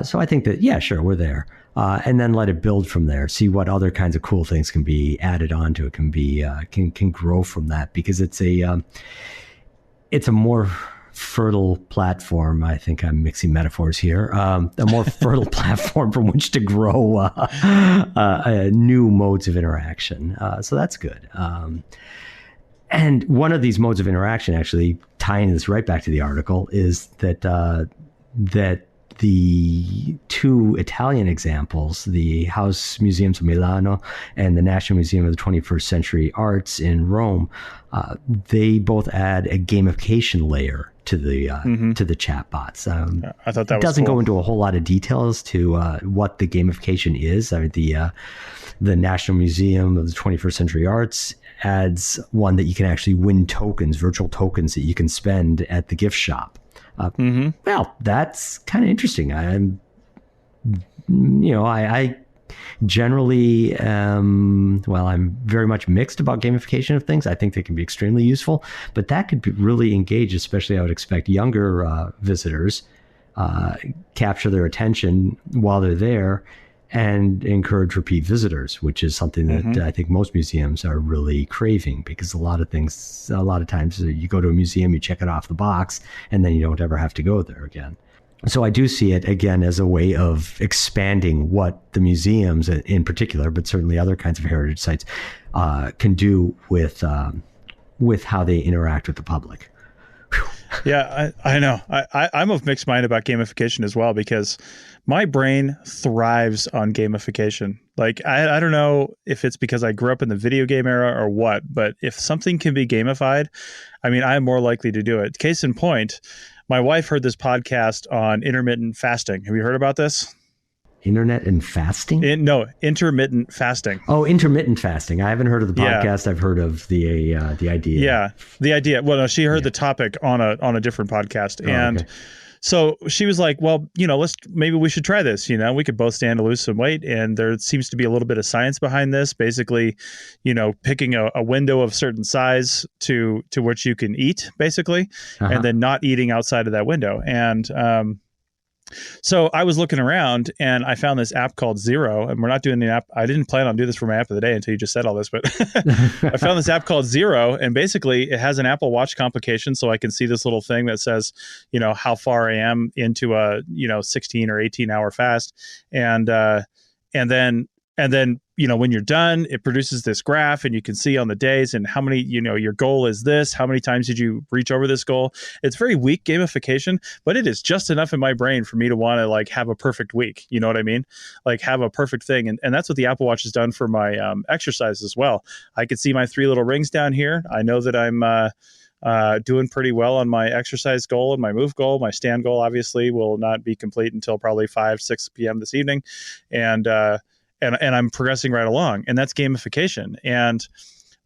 So I think that, sure, we're there. And then let it build from there. See what other kinds of cool things can be added onto it, can be can grow from that, because it's a more fertile platform. I think I'm mixing metaphors here. A more fertile platform from which to grow new modes of interaction. So that's good. And one of these modes of interaction, actually tying this right back to the article, is that the two Italian examples, the House Museums of Milano and the National Museum of the 21st Century Arts in Rome, they both add a gamification layer to the chatbots. I thought that it doesn't was cool. go into a whole lot of details to what the gamification is. I mean, the National Museum of the 21st Century Arts adds one that you can actually win tokens, virtual tokens that you can spend at the gift shop. Well, that's kind of interesting. I generally, I'm very much mixed about gamification of things. I think they can be extremely useful, but that could be really engage, especially I would expect younger visitors, capture their attention while they're there and encourage repeat visitors, which is something that I think most museums are really craving, because a lot of times you go to a museum, you check it off the box, and then you don't ever have to go there again. So I do see it, again, as a way of expanding what the museums in particular, but certainly other kinds of heritage sites, can do with how they interact with the public. Yeah, I know. I'm of mixed mind about gamification as well, because my brain thrives on gamification. Like, I don't know if it's because I grew up in the video game era or what, but if something can be gamified, I mean, I'm more likely to do it. Case in point, my wife heard this podcast on intermittent fasting. Have you heard about this? Internet and fasting? Intermittent fasting. Oh, intermittent fasting. I haven't heard of the podcast. Yeah. I've heard of the idea. Yeah, the idea. Well, no, she heard the topic on a different podcast, and so she was like, "Well, maybe we should try this. We could both stand to lose some weight, and there seems to be a little bit of science behind this. Basically, picking a window of certain size to which you can eat, basically, and then not eating outside of that window, and." So I was looking around and I found this app called Zero, and we're not doing the app. I didn't plan on doing this for my app of the day until you just said all this, but I found this app called Zero, and basically it has an Apple Watch complication. So I can see this little thing that says, how far I am into a, 16 or 18 hour fast. And then, when you're done, it produces this graph, and you can see on the days and how many, your goal is this, how many times did you reach over this goal? It's very weak gamification, but it is just enough in my brain for me to want to have a perfect week. You know what I mean? Like, have a perfect thing. And that's what the Apple Watch has done for my exercise as well. I could see my 3 little rings down here. I know that I'm doing pretty well on my exercise goal and my move goal. My stand goal obviously will not be complete until probably 5-6 p.m. this evening. And I'm progressing right along, and that's gamification. And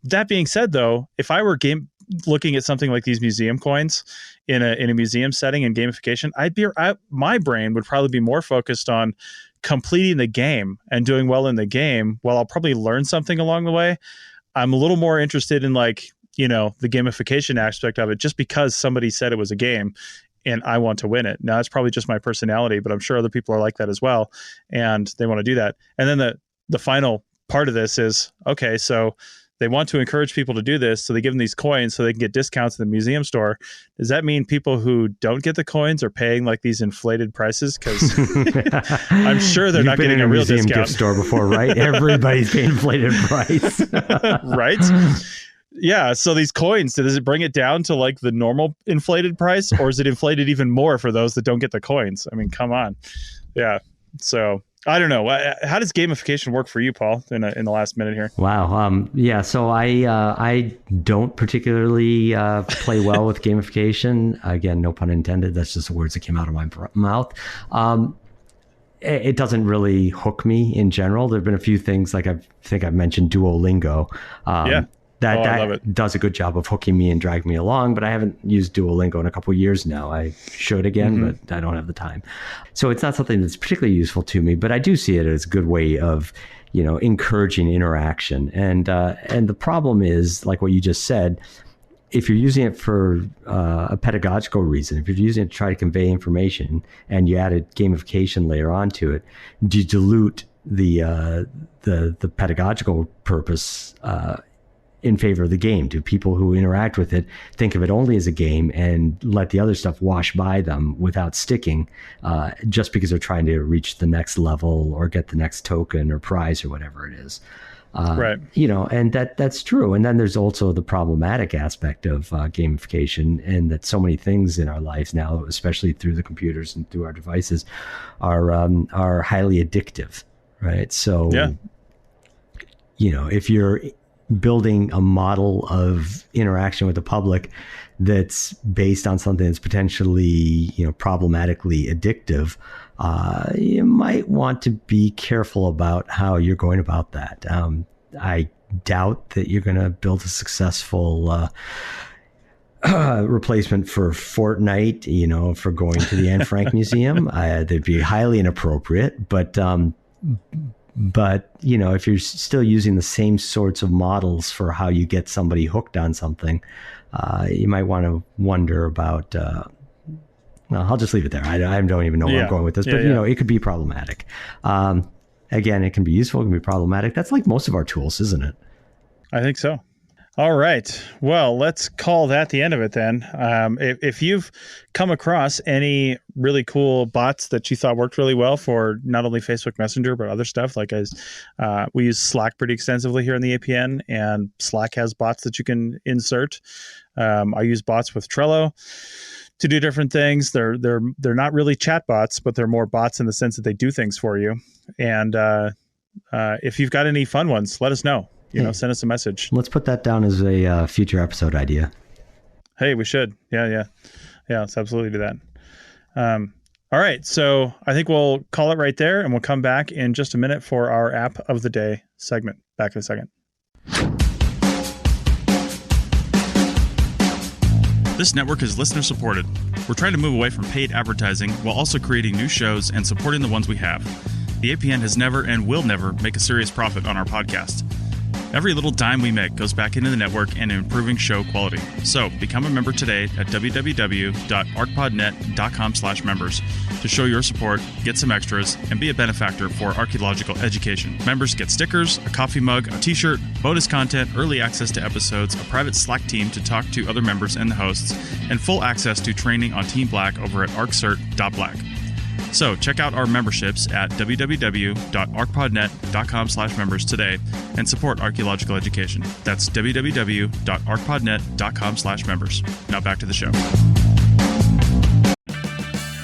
that being said, though, if I were looking at something like these museum coins in a museum setting and gamification, my brain would probably be more focused on completing the game and doing well in the game. While I'll probably learn something along the way, I'm a little more interested in the gamification aspect of it, just because somebody said it was a game and I want to win it. Now, that's probably just my personality, but I'm sure other people are like that as well, and they want to do that. And then the final part of this is, okay, so they want to encourage people to do this, so they give them these coins so they can get discounts in the museum store. Does that mean people who don't get the coins are paying these inflated prices? Because I'm sure they're not getting a real discount. You've been in a museum gift store before, right? Everybody's paying inflated price. Right? Yeah. So these coins, does it bring it down to the normal inflated price, or is it inflated even more for those that don't get the coins? I mean, come on. Yeah. So I don't know. How does gamification work for you, Paul, in the last minute here? Wow. Yeah. So I don't particularly play well with gamification. Again, no pun intended. That's just the words that came out of my mouth. It doesn't really hook me in general. There've been a few things, I think I've mentioned Duolingo. That does a good job of hooking me and dragging me along, but I haven't used Duolingo in a couple of years now. I should again, but I don't have the time. So it's not something that's particularly useful to me, but I do see it as a good way of, encouraging interaction. And the problem is, like what you just said, if you're using it for a pedagogical reason, if you're using it to try to convey information and you add a gamification layer onto it, do you dilute the pedagogical purpose in favor of the game? Do people who interact with it think of it only as a game and let the other stuff wash by them without sticking, just because they're trying to reach the next level or get the next token or prize or whatever it is? Right. And that's true. And then there's also the problematic aspect of gamification, and that so many things in our lives now, especially through the computers and through our devices, are highly addictive, right? So, if you're building a model of interaction with the public that's based on something that's potentially, problematically addictive, you might want to be careful about how you're going about that. I doubt that you're going to build a successful replacement for Fortnite, for going to the Anne Frank Museum. They'd be highly inappropriate, but if you're still using the same sorts of models for how you get somebody hooked on something, you might want to wonder about. I'll just leave it there. I don't even know where I'm going with this, but it could be problematic. Again, it can be useful, it can be problematic. That's like most of our tools, isn't it? I think so. All right. Well, let's call that the end of it then. If you've come across any really cool bots that you thought worked really well for not only Facebook Messenger, but other stuff, like we use Slack pretty extensively here in the APN, and Slack has bots that you can insert. I use bots with Trello to do different things. They're not really chat bots, but they're more bots in the sense that they do things for you. And if you've got any fun ones, let us know. Send us a message. Let's put that down as a future episode idea. Hey, we should. Yeah. Let's absolutely do that. All right. So I think we'll call it right there, and we'll come back in just a minute for our App of the Day segment. Back in a second. This network is listener supported. We're trying to move away from paid advertising while also creating new shows and supporting the ones we have. The APN has never and will never make a serious profit on our podcast. Every little dime we make goes back into the network and improving show quality. So become a member today at www.arcpodnet.com/members to show your support, get some extras, and be a benefactor for archaeological education. Members get stickers, a coffee mug, a t-shirt, bonus content, early access to episodes, a private Slack team to talk to other members and the hosts, and full access to training on Team Black over at arccert.black. So check out our memberships at www.arcpodnet.com/members today and support archaeological education. That's www.arcpodnet.com/members. Now back to the show.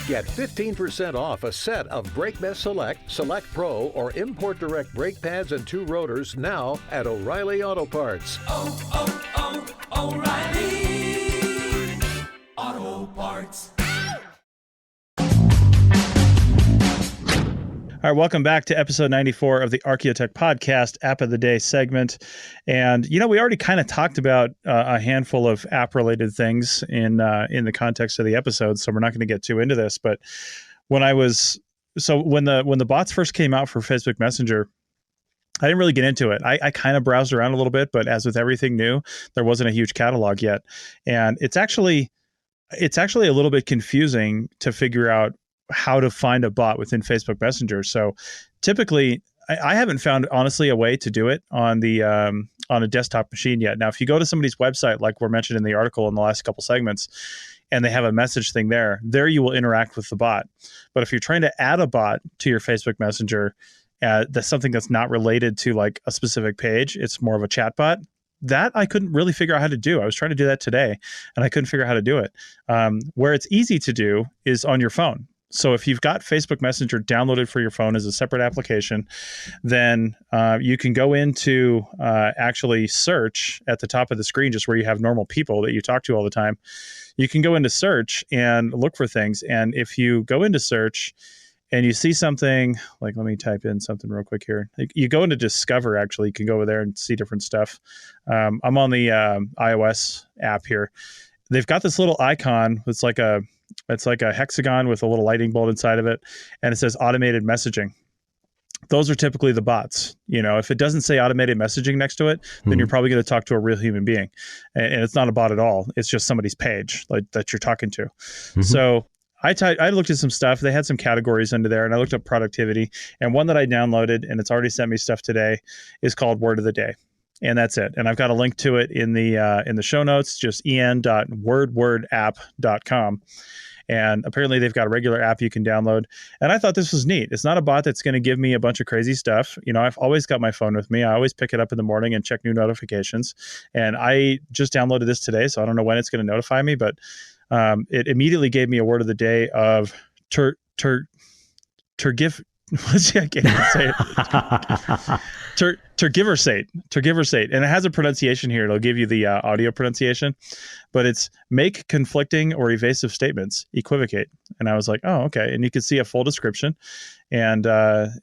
Get 15% off a set of BrakeMess Select, Select Pro, or Import Direct brake pads and 2 rotors now at O'Reilly Auto Parts. O'Reilly Auto Parts. All right, welcome back to episode 94 of the Archaeotech Podcast, App of the Day segment. And, we already kind of talked about a handful of app-related things in the context of the episode, so we're not going to get too into this. But when the bots first came out for Facebook Messenger, I didn't really get into it. I kind of browsed around a little bit, but as with everything new, there wasn't a huge catalog yet. And it's actually a little bit confusing to figure out how to find a bot within Facebook Messenger. So typically, I haven't found, honestly, a way to do it on a desktop machine yet. Now, if you go to somebody's website, like we're mentioned in the article in the last couple segments, and they have a message thing there you will interact with the bot. But if you're trying to add a bot to your Facebook Messenger, that's something that's not related to like a specific page, it's more of a chat bot, that I couldn't really figure out how to do. I was trying to do that today, and I couldn't figure out how to do it. Where it's easy to do is on your phone. So if you've got Facebook Messenger downloaded for your phone as a separate application, then you can go into actually search at the top of the screen, just where you have normal people that you talk to all the time. You can go into search and look for things. And if you go into search and you see something, like, let me type in something real quick here. You go into Discover, actually. You can go over there and see different stuff. I'm on the iOS app here. They've got this little icon. It's like a hexagon with a little lightning bolt inside of it, and it says automated messaging. Those are typically the bots. If it doesn't say automated messaging next to it, then you're probably going to talk to a real human being, and it's not a bot at all. It's just somebody's page that you're talking to. So I looked at some stuff. They had some categories under there, and I looked up productivity, and one that I downloaded, and it's already sent me stuff today, is called Word of the Day. and that's it. And I've got a link to it in the show notes, just en.wordwordapp.com. And apparently they've got a regular app you can download. And I thought this was neat. It's not a bot that's going to give me a bunch of crazy stuff. I've always got my phone with me. I always pick it up in the morning and check new notifications. And I just downloaded this today, so I don't know when it's going to notify me, but it immediately gave me a word of the day of Tergiversate. I can't even say it. Tergiversate. And it has a pronunciation here. It'll give you the audio pronunciation, but it's make conflicting or evasive statements equivocate. And I was like, oh, okay. And you can see a full description, and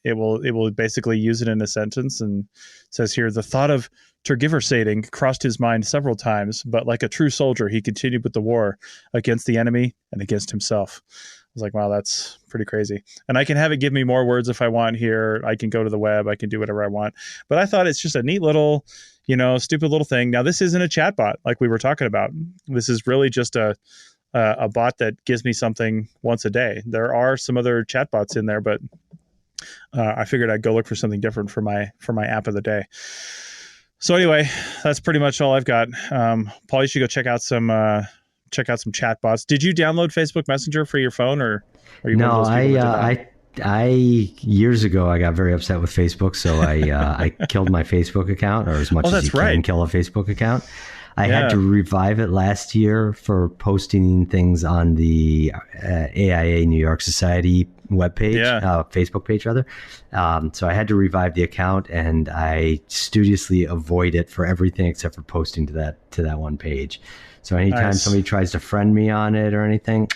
it will basically use it in a sentence. And it says here, the thought of tergiversating crossed his mind several times, but like a true soldier, he continued with the war against the enemy and against himself. I was like, wow, that's pretty crazy. And I can have it give me more words if I want here. I can go to the web. I can do whatever I want. But I thought it's just a neat little, stupid little thing. Now, this isn't a chat bot like we were talking about. This is really just a bot that gives me something once a day. There are some other chat bots in there, but I figured I'd go look for something different for my app of the day. So anyway, that's pretty much all I've got. Paul, you should go check out some chat bots. Did you download Facebook Messenger for your phone, or are you? No, I years ago I got very upset with Facebook, so I killed my Facebook account, or as much as you can kill a Facebook account. I had to revive it last year for posting things on the AIA New York Society webpage, Facebook page rather. So I had to revive the account, and I studiously avoid it for everything except for posting to that one page. So anytime somebody tries to friend me on it or anything,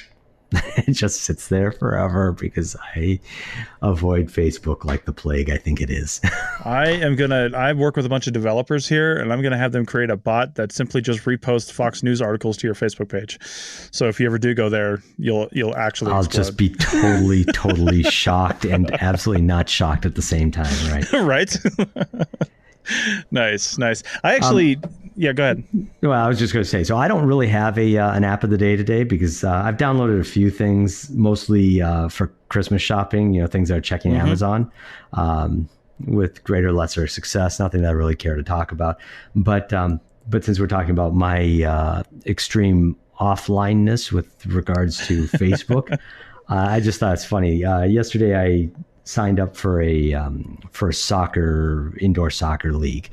it just sits there forever because I avoid Facebook like the plague, I think it is. I work with a bunch of developers here, and I'm going to have them create a bot that simply just reposts Fox News articles to your Facebook page. So if you ever do go there, you'll actually I'll explode. Just be totally shocked and absolutely not shocked at the same time, right? Right? Nice. I actually... Yeah, go ahead. Well, I was just going to say, so I don't really have an app of the day today because I've downloaded a few things, mostly for Christmas shopping, things that are checking Amazon with greater or lesser success. Nothing that I really care to talk about. But since we're talking about my extreme offlineness with regards to Facebook, I just thought it's funny. Yesterday, I signed up for a indoor soccer league.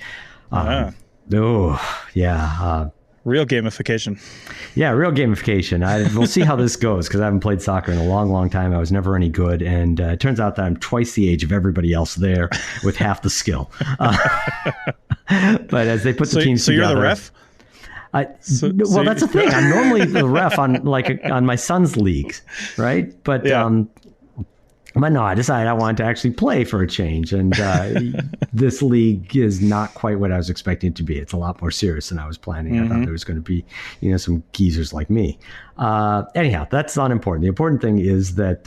Oh, yeah. Real gamification. Yeah, real gamification. We'll see how this goes because I haven't played soccer in a long, long time. I was never any good. And it turns out that I'm twice the age of everybody else there with half the skill. But as they put the teams together... So you're the ref? That's the thing. I'm normally the ref on my son's leagues, right? But... Yeah. But no, I decided I wanted to actually play for a change. And this league is not quite what I was expecting it to be. It's a lot more serious than I was planning. I thought there was going to be, some geezers like me. Anyhow, that's not important. The important thing is that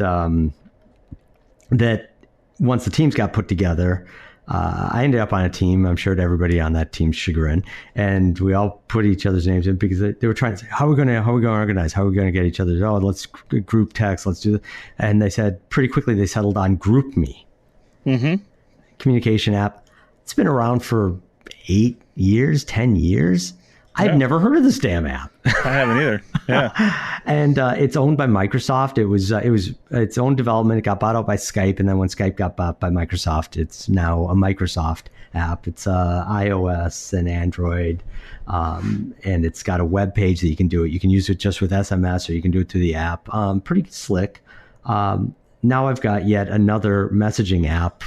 that once the teams got put together, I ended up on a team, I'm sure to everybody on that team's chagrin, and we all put each other's names in because they were trying to say, how are we going to organize? How are we going to get each other's, let's group text, let's do that. And they said pretty quickly they settled on GroupMe. Communication app. It's been around for 8 years, 10 years. I've never heard of this damn app. I haven't either. Yeah. And it's owned by Microsoft. It was its own development. It got bought out by Skype, and then when Skype got bought by Microsoft, it's now a Microsoft app. It's iOS and Android, and it's got a web page that you can do it. You can use it just with SMS, or you can do it through the app. Pretty slick. Now I've got yet another messaging app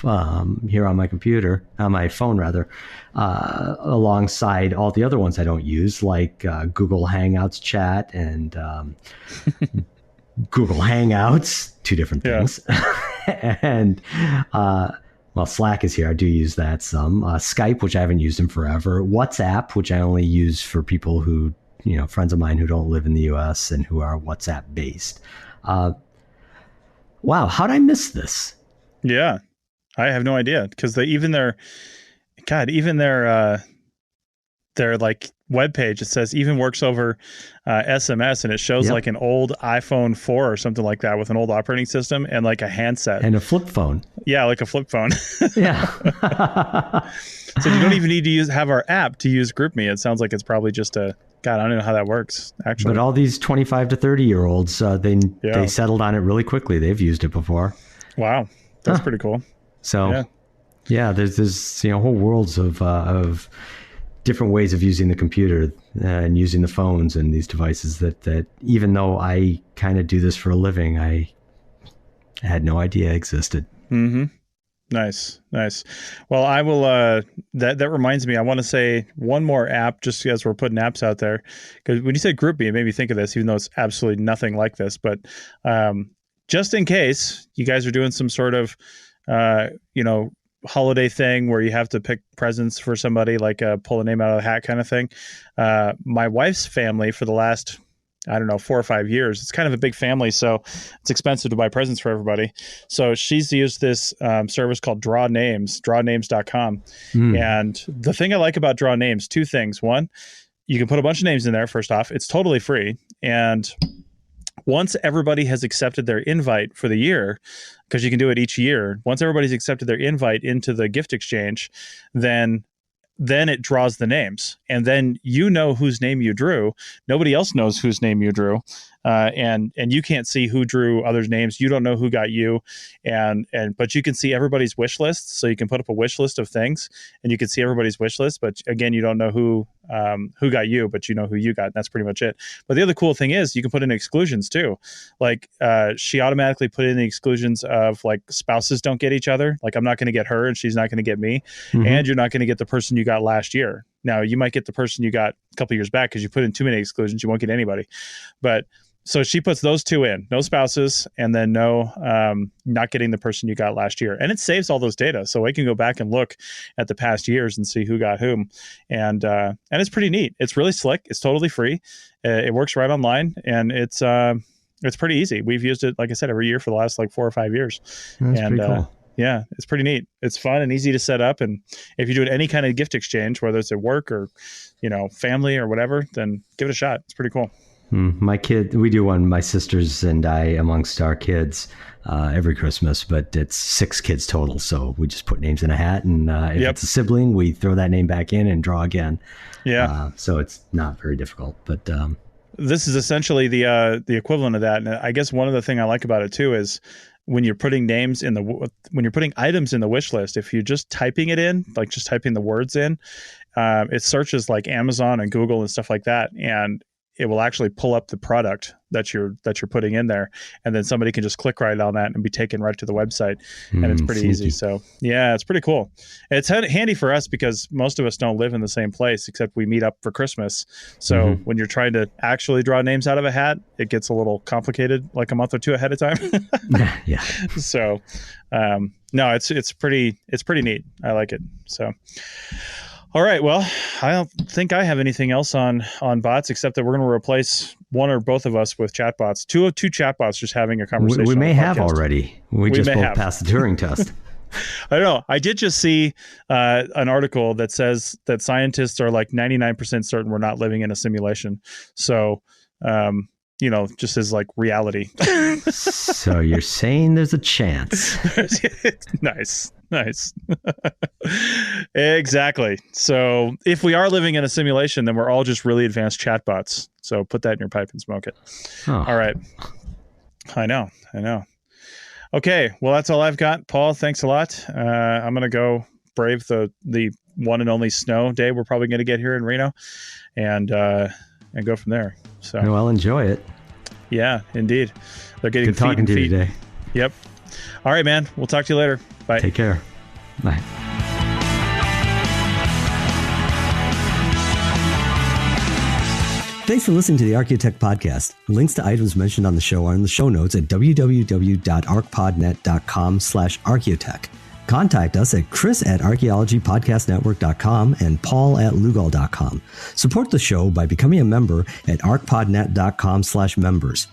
here on my computer, on my phone rather, alongside all the other ones I don't use, like Google Hangouts chat and Google Hangouts, two different things. And Slack is here. I do use that some. Skype, which I haven't used in forever. WhatsApp, which I only use for people who, friends of mine who don't live in the U.S. and who are WhatsApp based. Wow, how'd I miss this? Yeah, I have no idea because even their like webpage, it says even works over SMS, and it shows like an old iPhone 4 or something like that with an old operating system and like a handset and a flip phone. Yeah, like a flip phone. Yeah. So you don't even need to have our app to use GroupMe. It sounds like it's probably just God, I don't know how that works, actually. But all these 25 to 30-year-olds, they settled on it really quickly. They've used it before. Wow. That's pretty cool. So, yeah, there's whole worlds of different ways of using the computer and using the phones and these devices that even though I kind of do this for a living, I had no idea existed. Mm-hmm. Nice. Well, I will, that reminds me, I want to say one more app just as we're putting apps out there. Because when you said GroupMe, it made me think of this, even though it's absolutely nothing like this. But just in case you guys are doing some sort of, holiday thing where you have to pick presents for somebody, like pull a name out of the hat kind of thing. My wife's family for the last, 4 or 5 years, it's kind of a big family, so it's expensive to buy presents for everybody. So she's used this service called drawnames.com. And the thing I like about Draw Names, 2 things. One, you can put a bunch of names in there. First off, it's totally free. And once everybody has accepted their invite for the year, because you can do it each year, once everybody's accepted their invite into the gift exchange, then it draws the names, and then you know whose name you drew. Nobody else knows whose name you drew, and you can't see who drew others' names. You don't know who got you, but you can see everybody's wish list. So you can put up a wish list of things, and you can see everybody's wish list. But again, you don't know who got you, but you know who you got. And that's pretty much it. But the other cool thing is you can put in exclusions too. Like she automatically put in the exclusions of like spouses don't get each other. Like I'm not going to get her, and she's not going to get me, and you're not going to get the person you got last year. Now you might get the person you got a couple years back because you put in too many exclusions. You won't get anybody. But so she puts those 2 in, no spouses, and then no, not getting the person you got last year. And it saves all those data. So I can go back and look at the past years and see who got whom. And it's pretty neat. It's really slick. It's totally free. It works right online, and it's pretty easy. We've used it, like I said, every year for the last 4 or 5 years. That's pretty cool. Yeah, it's pretty neat. It's fun and easy to set up. And if you're doing any kind of gift exchange, whether it's at work or, family or whatever, then give it a shot. It's pretty cool. My kid, we do one, my sisters and I, amongst our kids, every Christmas, but it's 6 kids total. So we just put names in a hat, and if it's a sibling, we throw that name back in and draw again. Yeah. So it's not very difficult, but this is essentially the equivalent of that. And I guess one of the things I like about it too is when you're putting names when you're putting items in the wish list, if you're just typing it in, like just typing the words in, it searches like Amazon and Google and stuff like that, and it will actually pull up the product that you're putting in there, and then somebody can just click right on that and be taken right to the website, and it's pretty easy. So yeah, it's pretty cool. It's handy for us because most of us don't live in the same place, except we meet up for Christmas. So when you're trying to actually draw names out of a hat, it gets a little complicated, like a month or 2 ahead of time. Yeah. So no, it's pretty neat. I like it. So. All right. Well, I don't think I have anything else on bots, except that we're going to replace one or both of us with chatbots. Two chatbots just having a conversation. We may have already. We just both passed the Turing test. I don't know. I did just see an article that says that scientists are like 99% certain we're not living in a simulation. So, just as like reality. So you're saying there's a chance. Nice. Exactly. So if we are living in a simulation, then we're all just really advanced chatbots. So put that in your pipe and smoke it. Oh. All right. I know. Okay. Well, that's all I've got. Paul, thanks a lot. I'm going to go brave the one and only snow day we're probably going to get here in Reno, and go from there. So well, enjoy it. Yeah, indeed. They're getting good talking to you today. Yep. All right, man. We'll talk to you later. Bye. Take care. Bye. Thanks for listening to the Archaeotech Podcast. Links to items mentioned on the show are in the show notes at www.arcpodnet.com/archaeotech. Contact us at chris@archaeologypodcastnetwork.com and paul@lugal.com. Support the show by becoming a member at arcpodnet.com/members.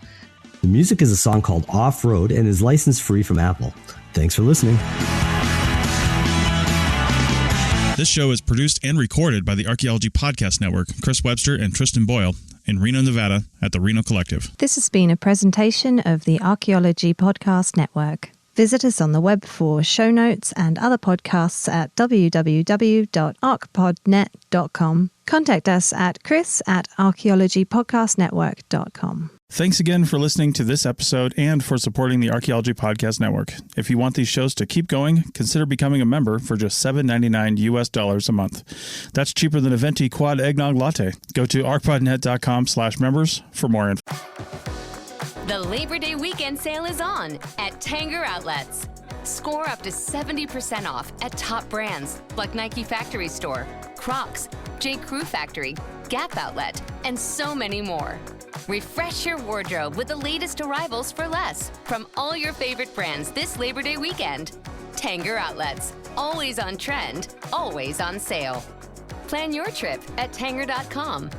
The music is a song called Off-Road and is license free from Apple. Thanks for listening. This show is produced and recorded by the Archaeology Podcast Network, Chris Webster and Tristan Boyle, in Reno, Nevada, at the Reno Collective. This has been a presentation of the Archaeology Podcast Network. Visit us on the web for show notes and other podcasts at www.archpodnet.com. Contact us at chris@archaeologypodcastnetwork.com. Thanks again for listening to this episode and for supporting the Archaeology Podcast Network. If you want these shows to keep going, consider becoming a member for just $7.99 a month. That's cheaper than a venti quad eggnog latte. Go to archpodnet.com/members for more info. The Labor Day weekend sale is on at Tanger Outlets. Score up to 70% off at top brands like Nike Factory Store, Crocs, J. Crew Factory, Gap Outlet, and so many more. Refresh your wardrobe with the latest arrivals for less from all your favorite brands this Labor Day weekend. Tanger Outlets, always on trend, always on sale. Plan your trip at Tanger.com.